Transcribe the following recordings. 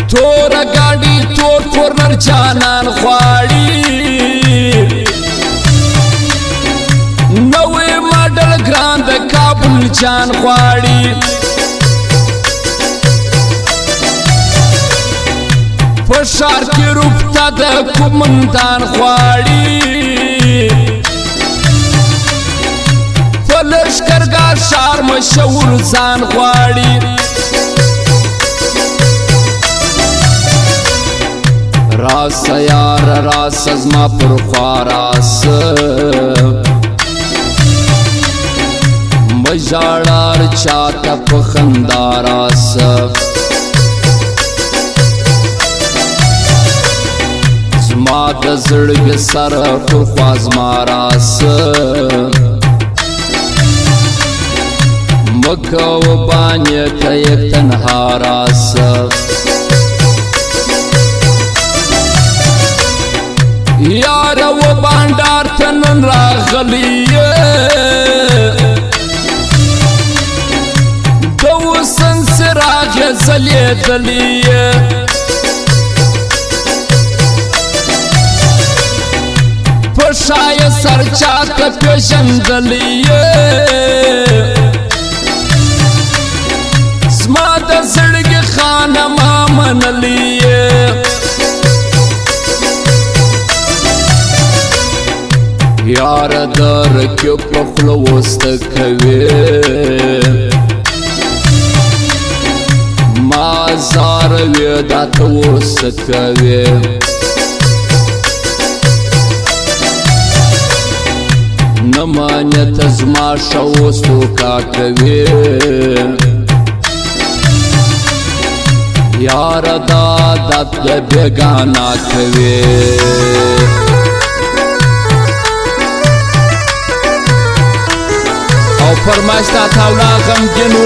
تور گاڑی تور کورنر جانان خواړي نوې ماډل ګران د کابل جان خواړي په ښار کې روپتا د کومندان خواړي په لښکرګاه ښار مشهور ځان غواړي راسه یار راسه زما پر خوا راسه مه ژاړه هر چاته په خندا راسه زما د زړګي سره پر خوا زما راسه مه کوه بانې ته یک تنها راسه یاره و بانډار ته نن راغلی یې د حسن څراغ یې ځلېدلی یې په شایه سر چاته پېژندلی یې زما د زړګي خانه ما منلی یې یار در کې په خوله وسته کوي ما زاروي دا ته وسته کوي نه مانه ته زما ښه اوس وکا کوي یار دا عادت د بېګانه کوي او فرمایش تا تاولا غمگین و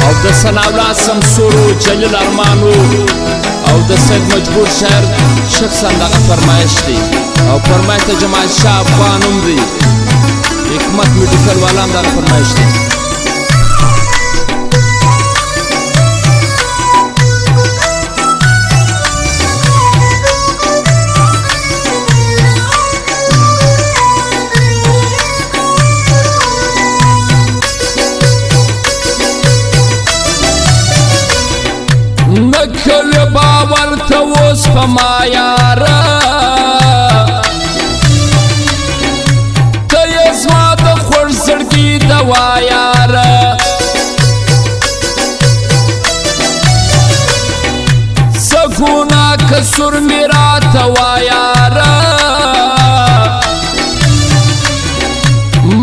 او د سناولا سمسور و جلیل ارمان و او د سید مجبور شهر شخصا دغه فرمایش دی او فرمایش تا جمال شاه افغانم دی حکمت میډیکل والا هم دغه فرمایش دی نکل باور ته اوس په ما یاره ته یې زما د خوږ زړګي دوا یاره څه ګناه قصور مې راته وا یاره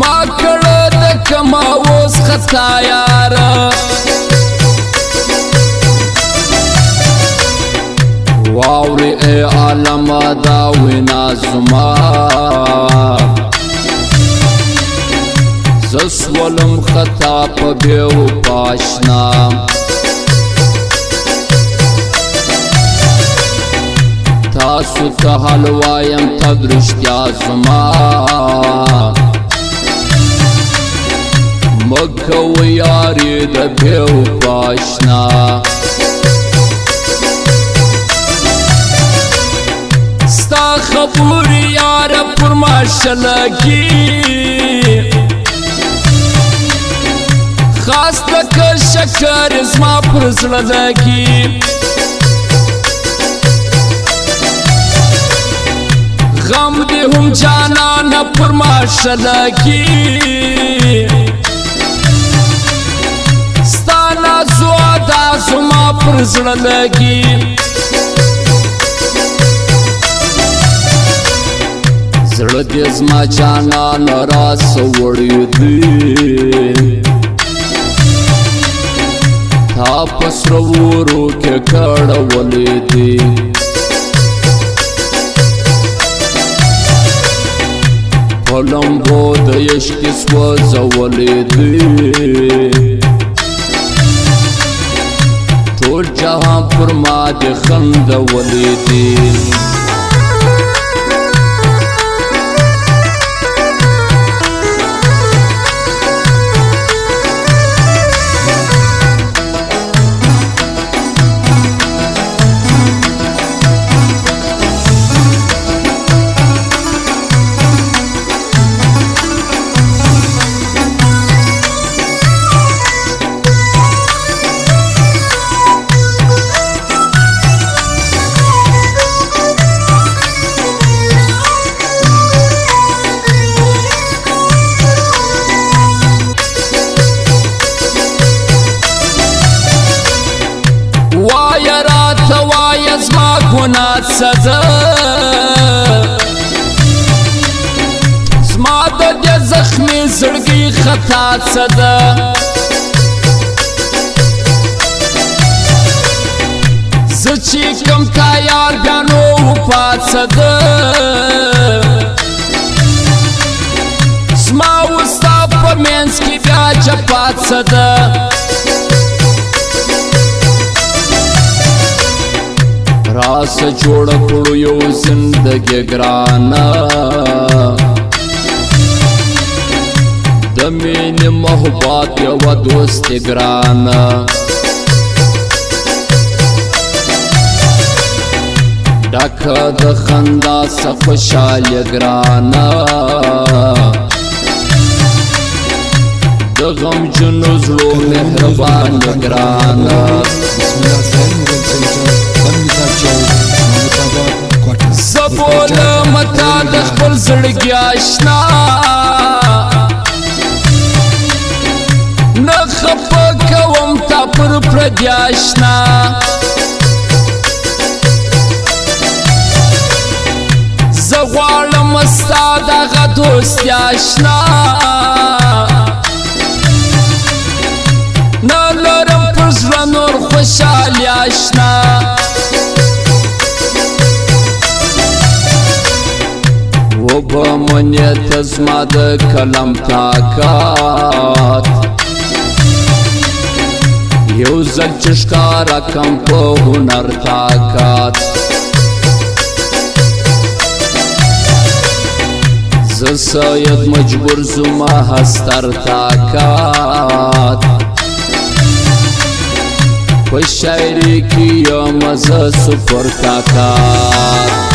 ما کړه د کمه اوس خطا یاره واوري اے عالم دا وینا زما زسولم خطا په بیو پاشنا تاسو ته حلوایم تدرشتیا زما مکو یاری د بیو پاشنا ستا خبری یار پر ما شلگی خاص لکه شکر زما پر زړه لګي غم دې هم جانان پر ما شلگی ستا نازو ادا زما پر زړه لګي زړه دې زما جانان راس وړی دی تا په سرو ورو کې کړولې دی په لمبو د عشق سوځولې دی ټول جهان پر ما دې خندولې دی زما ګناه څه ده زما د دې زخمي زړګي خطا څه ده زه چې کوم تا یار بیا نو وفا څه ده زما و ستا په منځ کې بیا جفا څه ده راسه جوړه کړو یو زندګي ګرانه د مینې محبت یوه دوستي ګرانه ډکه د خندا څه خوشحالي ګرانه د غمجنو زړو مهربانه ګرانه زه بولم تا د خپل زړګي اشنا نه خفه کوم تا پر پردي اشنا زه غواړم ستا دغه دوستي اشنا نه لرم پر زړه نور خوشحالي اشنا وبه منې ته زما د کلم طاقت یو ځل چې ښکاره کړم په هنر طاقت زه سید مجبور زما هستر طاقت په شاعري کې یم زه سپر طاقت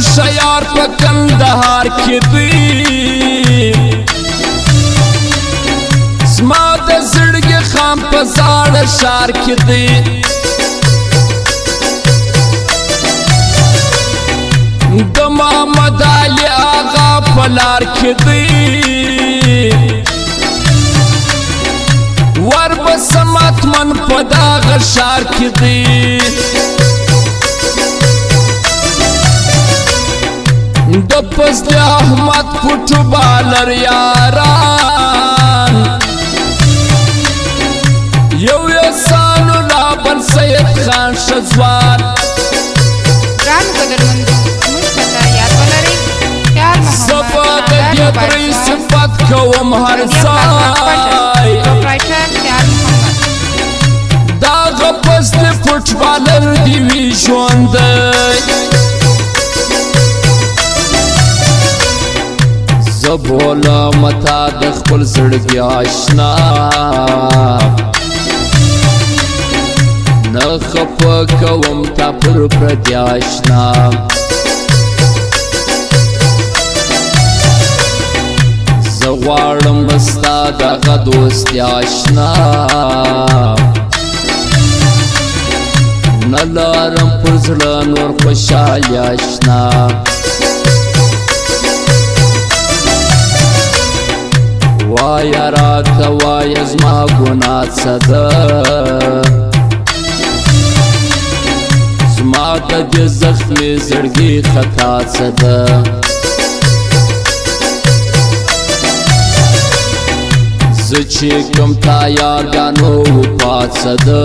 شیار په کندهار کې دی زما د زړګي خام په زاړه ښار کې دی د محمد علي آغا په لار کې دی وربسم اتمن په دغه ښار کې دی د فضل احمد فوټبالر یاران یو احسان الله بل سید خان شزوان ګران قدرمندو موږ پتا یاد ولرئ خیال محمد سبا د دې پرې صفت کوم هر ځای پروپرایټر خیال محمد دا فضل فوټبالر دی وی ژوند زه بولم تا د خپل زړګي اشنا نه خفه کوم تا پر پردي اشنا زه غواړم ستا دغه دوستي اشنا نه لرم پر زړه نور خوشحالي اشنا وایه راته وایه زما ګناه څه ده زما د دې زخمي زړګي خطا څه ده زه چې کوم تا یارګانو وفا څه ده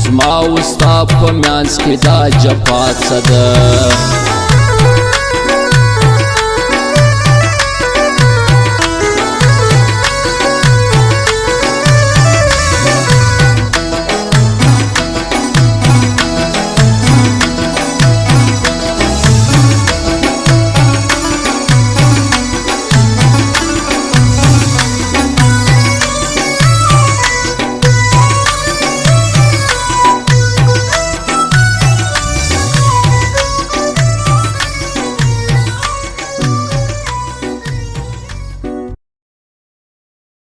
زما و ستا په منځ کې دا جفا څه ده